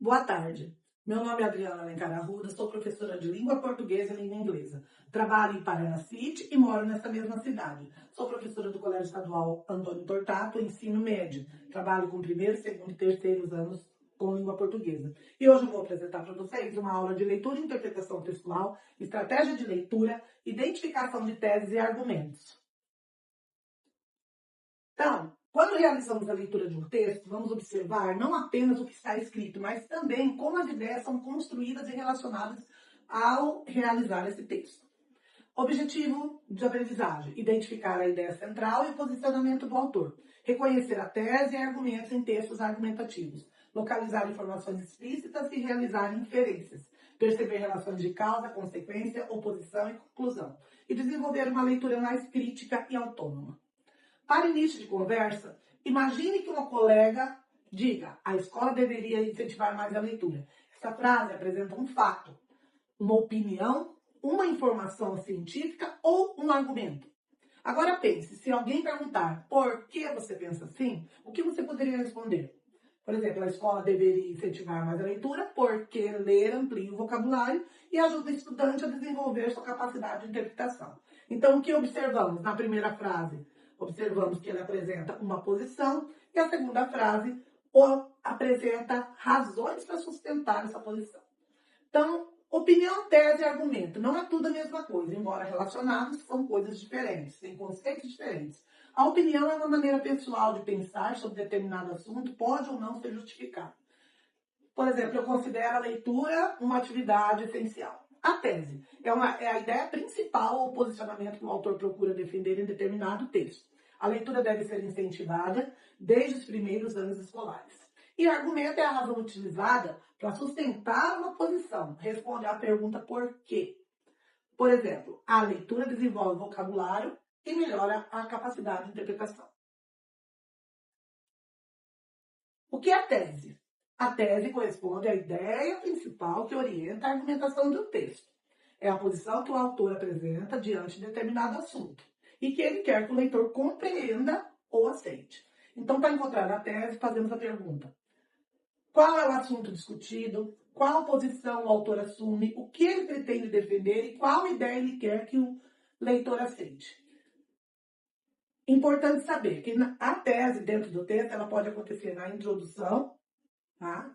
Boa tarde. Meu nome é Adriana Alencar Arruda, sou professora de língua portuguesa e língua inglesa. Trabalho em Paranacite e moro nessa mesma cidade. Sou professora do Colégio Estadual Antônio Tortato, ensino médio. Trabalho com primeiro, segundo e terceiros anos com língua portuguesa. E hoje eu vou apresentar para vocês uma aula de leitura e interpretação textual, estratégia de leitura, identificação de teses e argumentos. Então, quando realizamos a leitura de um texto, vamos observar não apenas o que está escrito, mas também como as ideias são construídas e relacionadas ao realizar esse texto. Objetivo de aprendizagem: identificar a ideia central e o posicionamento do autor, reconhecer a tese e argumentos em textos argumentativos, localizar informações explícitas e realizar inferências, perceber relações de causa, consequência, oposição e conclusão, e desenvolver uma leitura mais crítica e autônoma. Para início de conversa, imagine que uma colega diga: a escola deveria incentivar mais a leitura. Essa frase apresenta um fato, uma opinião, uma informação científica ou um argumento. Agora pense, se alguém perguntar por que você pensa assim, o que você poderia responder? Por exemplo, a escola deveria incentivar mais a leitura porque ler amplia o vocabulário e ajuda o estudante a desenvolver sua capacidade de interpretação. Então, o que observamos na primeira frase? Observamos que ele apresenta uma posição e a segunda frase apresenta razões para sustentar essa posição. Então, opinião, tese e argumento não é tudo a mesma coisa, embora relacionados, são coisas diferentes, têm conceitos diferentes. A opinião é uma maneira pessoal de pensar sobre determinado assunto, pode ou não ser justificada. Por exemplo, eu considero a leitura uma atividade essencial. A tese é a ideia principal ou posicionamento que o autor procura defender em determinado texto. A leitura deve ser incentivada desde os primeiros anos escolares. E argumento é a razão utilizada para sustentar uma posição. Responde à pergunta por quê. Por exemplo, a leitura desenvolve vocabulário e melhora a capacidade de interpretação. O que é a tese? A tese corresponde à ideia principal que orienta a argumentação do texto. É a posição que o autor apresenta diante de determinado assunto e que ele quer que o leitor compreenda ou aceite. Então, para encontrar a tese, fazemos a pergunta: qual é o assunto discutido? Qual posição o autor assume? O que ele pretende defender e qual ideia ele quer que o leitor aceite? Importante saber que a tese dentro do texto ela pode acontecer na introdução, tá?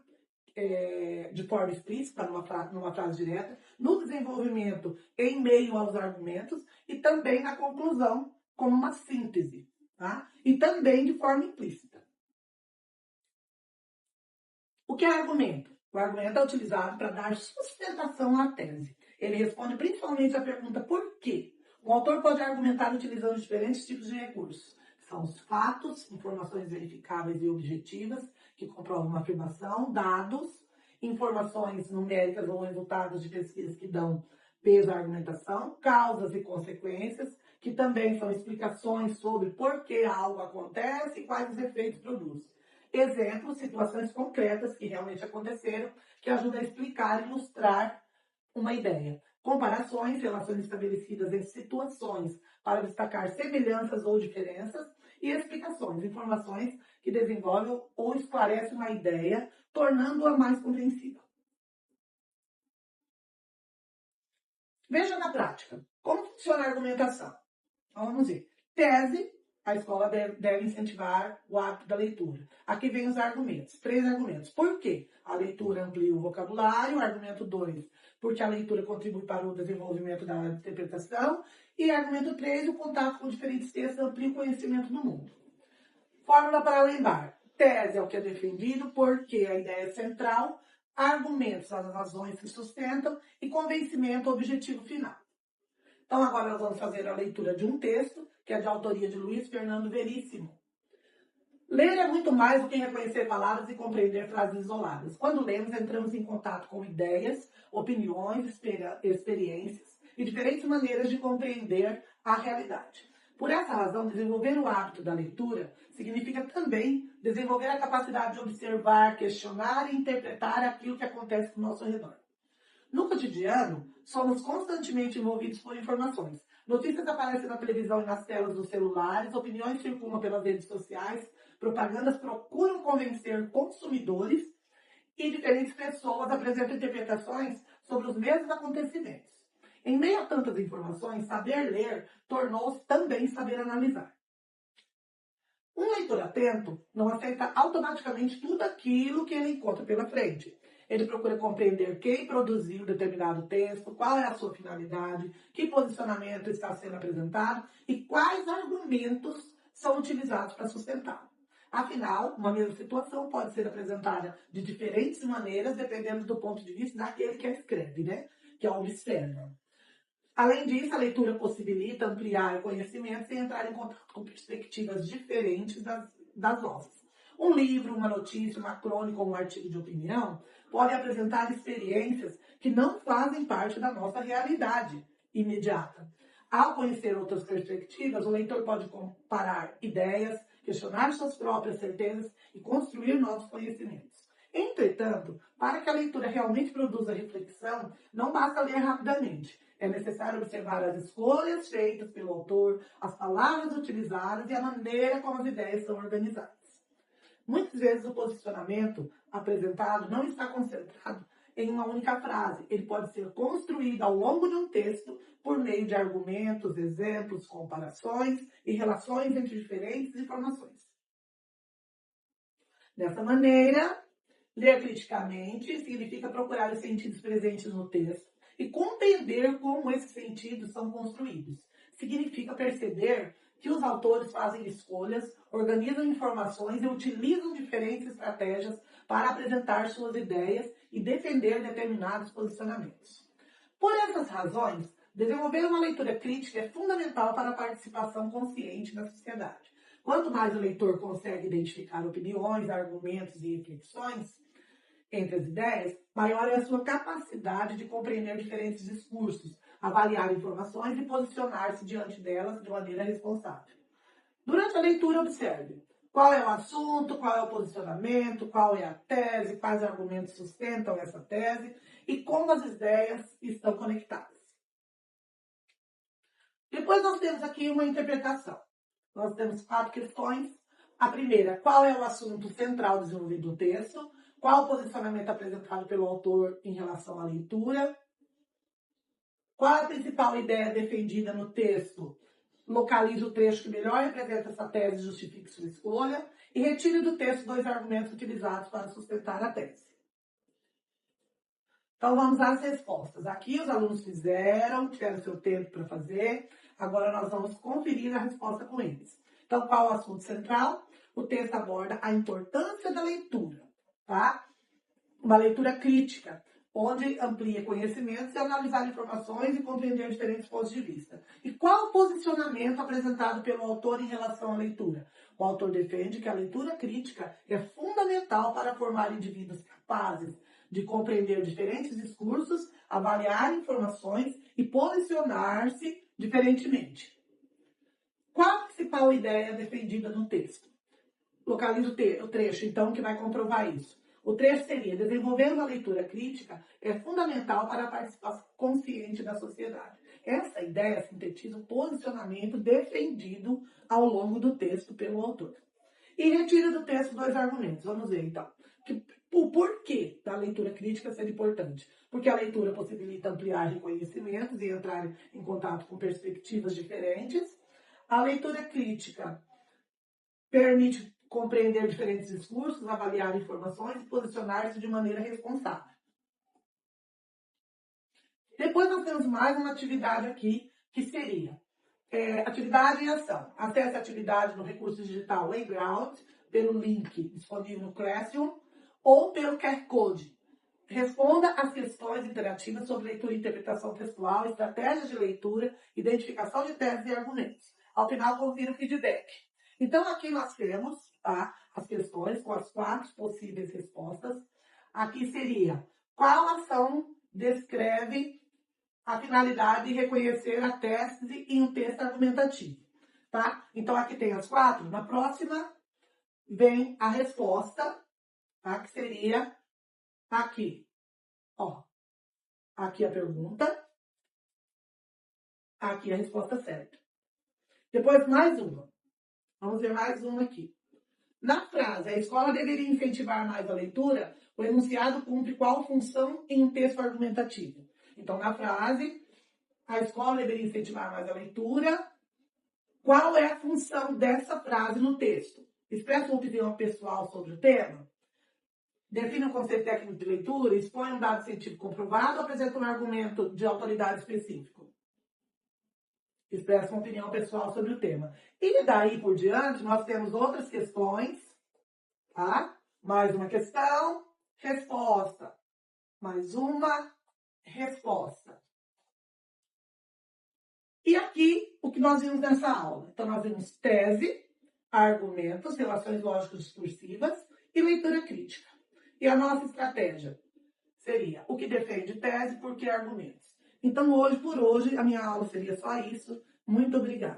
De forma explícita, numa frase direta, no desenvolvimento em meio aos argumentos e também na conclusão, como uma síntese, tá? E também de forma implícita. O que é argumento? O argumento é utilizado para dar sustentação à tese. Ele responde principalmente à pergunta por quê. O autor pode argumentar utilizando diferentes tipos de recursos. São os fatos, informações verificáveis e objetivas, que comprovam uma afirmação, dados, informações numéricas ou resultados de pesquisas que dão peso à argumentação, causas e consequências, que também são explicações sobre por que algo acontece e quais os efeitos produz. Exemplos, situações concretas que realmente aconteceram, que ajudam a explicar e ilustrar uma ideia. Comparações, relações estabelecidas entre situações para destacar semelhanças ou diferenças, e explicações, informações que desenvolvem ou esclarecem uma ideia, tornando-a mais compreensível. Veja na prática como funciona a argumentação. Então, vamos ver. Tese: a escola deve incentivar o hábito da leitura. Aqui vem os argumentos, 3 argumentos. Por quê? A leitura amplia o vocabulário. Argumento 2, porque a leitura contribui para o desenvolvimento da interpretação. E argumento 3, o contato com diferentes textos amplia o conhecimento do mundo. Fórmula para lembrar. Tese é o que é defendido, porque a ideia é central. Argumentos, as razões que sustentam. E convencimento, o objetivo final. Então, agora nós vamos fazer a leitura de um texto, que é de autoria de Luiz Fernando Veríssimo. Ler é muito mais do que reconhecer palavras e compreender frases isoladas. Quando lemos, entramos em contato com ideias, opiniões, experiências e diferentes maneiras de compreender a realidade. Por essa razão, desenvolver o hábito da leitura significa também desenvolver a capacidade de observar, questionar e interpretar aquilo que acontece ao nosso redor. No cotidiano, somos constantemente envolvidos por informações. Notícias aparecem na televisão e nas telas dos celulares, opiniões circulam pelas redes sociais, propagandas procuram convencer consumidores e diferentes pessoas apresentam interpretações sobre os mesmos acontecimentos. Em meio a tantas informações, saber ler tornou-se também saber analisar. Um leitor atento não aceita automaticamente tudo aquilo que ele encontra pela frente. Ele procura compreender quem produziu determinado texto, qual é a sua finalidade, que posicionamento está sendo apresentado e quais argumentos são utilizados para sustentá-lo. Afinal, uma mesma situação pode ser apresentada de diferentes maneiras, dependendo do ponto de vista daquele que a escreve, né? Que a observa. Além disso, a leitura possibilita ampliar conhecimentos e entrar em contato com perspectivas diferentes das nossas. Um livro, uma notícia, uma crônica ou um artigo de opinião pode apresentar experiências que não fazem parte da nossa realidade imediata. Ao conhecer outras perspectivas, o leitor pode comparar ideias, questionar suas próprias certezas e construir novos conhecimentos. Entretanto, para que a leitura realmente produza reflexão, não basta ler rapidamente. É necessário observar as escolhas feitas pelo autor, as palavras utilizadas e a maneira como as ideias são organizadas. Muitas vezes o posicionamento apresentado não está concentrado em uma única frase. Ele pode ser construído ao longo de um texto por meio de argumentos, exemplos, comparações e relações entre diferentes informações. Dessa maneira, ler criticamente significa procurar os sentidos presentes no texto e compreender como esses sentidos são construídos. Significa perceber que os autores fazem escolhas, organizam informações e utilizam diferentes estratégias para apresentar suas ideias e defender determinados posicionamentos. Por essas razões, desenvolver uma leitura crítica é fundamental para a participação consciente na sociedade. Quanto mais o leitor consegue identificar opiniões, argumentos e reflexões entre as ideias, maior é a sua capacidade de compreender diferentes discursos, avaliar informações e posicionar-se diante delas de maneira responsável. Durante a leitura, observe qual é o assunto, qual é o posicionamento, qual é a tese, quais argumentos sustentam essa tese e como as ideias estão conectadas. Depois nós temos aqui uma interpretação. Nós temos 4 questões. A primeira, qual é o assunto central desenvolvido no texto? Qual o posicionamento apresentado pelo autor em relação à leitura? Qual a principal ideia defendida no texto? Localize o trecho que melhor representa essa tese e justifique sua escolha. E retire do texto 2 argumentos utilizados para sustentar a tese. Então, vamos às respostas. Aqui os alunos tiveram seu tempo para fazer. Agora nós vamos conferir a resposta com eles. Então, qual é o assunto central? O texto aborda a importância da leitura, tá? Uma leitura crítica, onde amplia conhecimentos e analisar informações e compreender diferentes pontos de vista. E qual o posicionamento apresentado pelo autor em relação à leitura? O autor defende que a leitura crítica é fundamental para formar indivíduos capazes de compreender diferentes discursos, avaliar informações e posicionar-se diferentemente. Qual a principal ideia defendida no texto? Localize o trecho, então, que vai comprovar isso. O trecho seria: desenvolver uma leitura crítica é fundamental para a participação consciente da sociedade. Essa ideia sintetiza o posicionamento defendido ao longo do texto pelo autor. E retira do texto 2 argumentos. Vamos ver, então. O porquê da leitura crítica ser importante? Porque a leitura possibilita ampliar conhecimentos e entrar em contato com perspectivas diferentes. A leitura crítica permite compreender diferentes discursos, avaliar informações e posicionar-se de maneira responsável. Depois nós temos mais uma atividade aqui, que seria atividade e ação. Acesse a atividade no recurso digital Playground, pelo link disponível no Classroom, ou pelo QR Code. Responda às questões interativas sobre leitura e interpretação textual, estratégias de leitura, identificação de teses e argumentos. Ao final, confira o feedback. Então, aqui nós temos as questões com as 4 possíveis respostas. Aqui seria: qual ação descreve a finalidade de reconhecer a tese em um texto argumentativo? Tá? Então, aqui tem as 4. Na próxima, vem a resposta, tá? Que seria aqui. Ó, aqui a pergunta, aqui a resposta certa. Depois, mais uma. Vamos ver mais uma aqui. Na frase, a escola deveria incentivar mais a leitura, O enunciado cumpre qual função em um texto argumentativo? Então, na frase, a escola deveria incentivar mais a leitura. Qual é a função dessa frase no texto? Expressa uma opinião pessoal sobre o tema? Define um conceito técnico de leitura? Expõe um dado científico comprovado ou apresenta um argumento de autoridade específico? Expressa uma opinião pessoal sobre o tema. E daí por diante, nós temos outras questões, tá? Mais uma questão, resposta. Mais uma resposta. E aqui, o que nós vimos nessa aula? Então, nós vimos tese, argumentos, relações lógicas discursivas e leitura crítica. E a nossa estratégia seria o que defende tese, por que argumentos. Então, hoje, por hoje, a minha aula seria só isso. Muito obrigada.